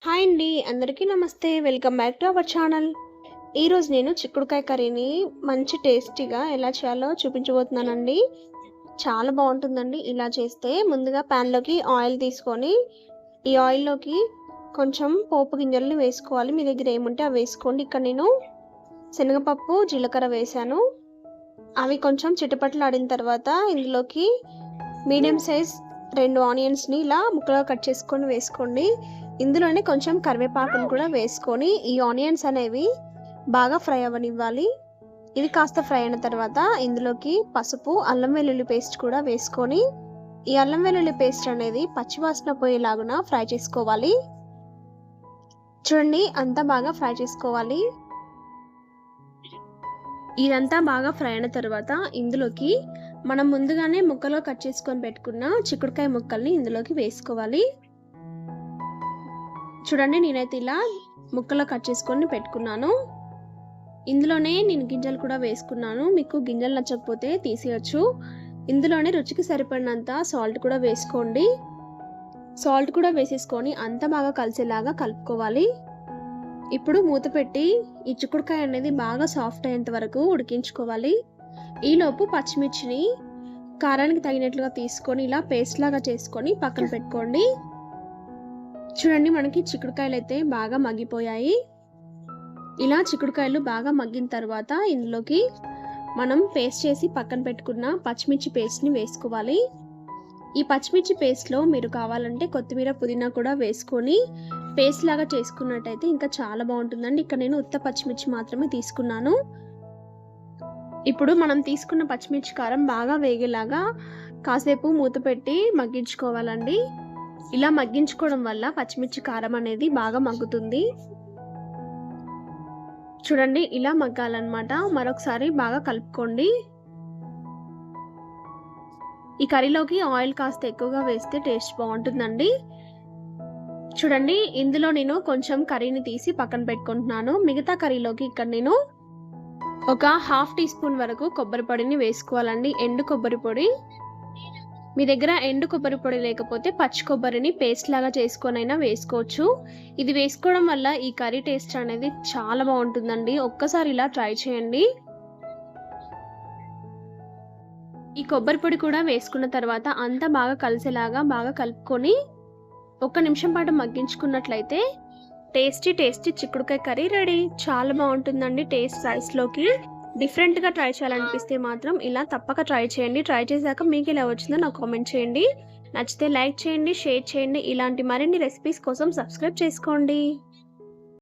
Hi అండి. అందరికీ నమస్తే. Welcome back to our channel. ఈరోజు నేను చిక్కుడుకాయ కర్రీని మంచి టేస్టీగా ఎలా చేయాలో చూపించబోతున్నానండి. చాలా బాగుంటుందండి ఇలా చేస్తే. ముందుగా ప్యాన్లోకి ఆయిల్ తీసుకొని ఈ ఆయిల్లోకి కొంచెం పోపు గింజల్ని వేసుకోవాలి. మీ దగ్గర ఏముంటే అవి వేసుకోండి. ఇక్కడ నేను శనగపప్పు, జీలకర్ర వేశాను. అవి కొంచెం చిటపటలాడిన తర్వాత ఇందులోకి మీడియం సైజ్ 2 ఆనియన్స్ని ఇలా ముక్కలుగా కట్ చేసుకొని వేసుకోండి. ఇందులోనే కొంచెం కరివేపాకును కూడా వేసుకొని ఈ ఆనియన్స్ అనేవి బాగా ఫ్రై అవ్వనివ్వాలి. ఇది కాస్త ఫ్రై అయిన తర్వాత ఇందులోకి పసుపు, అల్లం వెల్లుల్లి పేస్ట్ కూడా వేసుకొని ఈ అల్లం వెల్లుల్లి పేస్ట్ అనేది పచ్చివాసన పోయేలాగున ఫ్రై చేసుకోవాలి. చూడండి, అంతా బాగా ఫ్రై చేసుకోవాలి. ఇదంతా బాగా ఫ్రై అయిన తర్వాత ఇందులోకి మనం ముందుగానే ముక్కలో కట్ చేసుకొని పెట్టుకున్న చిక్కుడుకాయ ముక్కల్ని ఇందులోకి వేసుకోవాలి. చూడండి, నేనైతే ఇలా ముక్కలో కట్ చేసుకొని పెట్టుకున్నాను. ఇందులోనే నేను గింజలు కూడా వేసుకున్నాను. మీకు గింజలు నచ్చకపోతే తీసేయచ్చు. ఇందులోనే రుచికి సరిపడినంత సాల్ట్ కూడా వేసుకోండి. సాల్ట్ కూడా వేసేసుకొని అంతా బాగా కలిసేలాగా కలుపుకోవాలి. ఇప్పుడు మూత పెట్టి ఈ చిక్కుడుకాయ అనేది బాగా సాఫ్ట్ అయ్యేంత వరకు ఉడికించుకోవాలి. ఈలోపు పచ్చిమిర్చిని కారానికి తగినట్లుగా తీసుకొని ఇలా పేస్ట్ లాగా చేసుకొని పక్కన పెట్టుకోండి. చూడండి, మనకి చిక్కుడుకాయలు అయితే బాగా మగ్గిపోయాయి. ఇలా చిక్కుడుకాయలు బాగా మగ్గిన తర్వాత ఇందులోకి మనం పేస్ట్ చేసి పక్కన పెట్టుకున్న పచ్చిమిర్చి పేస్ట్ని వేసుకోవాలి. ఈ పచ్చిమిర్చి పేస్ట్లో మీరు కావాలంటే కొత్తిమీర, పుదీనా కూడా వేసుకొని పేస్ట్ లాగా చేసుకున్నట్టయితే ఇంకా చాలా బాగుంటుందండి. ఇక్కడ నేను ఉత్త పచ్చిమిర్చి మాత్రమే తీసుకున్నాను. ఇప్పుడు మనం తీసుకున్న పచ్చిమిర్చి కారం బాగా వేగేలాగా కాసేపు మూత పెట్టి మగ్గించుకోవాలండి. ఇలా మగ్గించుకోవడం వల్ల పచ్చిమిర్చి కారం అనేది బాగా మగ్గుతుంది. చూడండి, ఇలా మగ్గాలన్నమాట. మరొకసారి బాగా కలుపుకోండి. ఈ కర్రీలోకి ఆయిల్ కాస్త ఎక్కువగా వేస్తే టేస్ట్ బాగుంటుందండి. చూడండి, ఇందులో నేను కొంచెం కర్రీని తీసి పక్కన పెట్టుకుంటున్నాను. మిగతా కర్రీలోకి ఇక్కడ నేను ఒక 1/2 టీ స్పూన్ వరకు కొబ్బరి పొడిని వేసుకోవాలండి. ఎండు కొబ్బరి పొడి. మీ దగ్గర ఎండు కొబ్బరి పొడి లేకపోతే పచ్చి కొబ్బరిని పేస్ట్ లాగా చేసుకొనైనా వేసుకోవచ్చు. ఇది వేసుకోవడం వల్ల ఈ కర్రీ టేస్ట్ అనేది చాలా బాగుంటుందండి. ఒక్కసారి ఇలా ట్రై చేయండి. ఈ కొబ్బరి పొడి కూడా వేసుకున్న తర్వాత అంతా బాగా కలిసేలాగా బాగా కలుపుకొని 1 నిమిషం పాటు మగ్గించుకున్నట్లయితే టేస్టీ చిక్కుడుకాయ కర్రీ రెడీ. చాలా బాగుంటుందండి. టేస్ట్ రైస్లోకి డిఫరెంట్గా ట్రై చేయాలనిపిస్తే మాత్రం ఇలా తప్పక ట్రై చేయండి. ట్రై చేశాక మీకు ఎలా వచ్చిందో నాకు కామెంట్ చేయండి. నచ్చితే లైక్ చేయండి, షేర్ చేయండి. ఇలాంటి మరిన్ని రెసిపీస్ కోసం సబ్స్క్రైబ్ చేసుకోండి.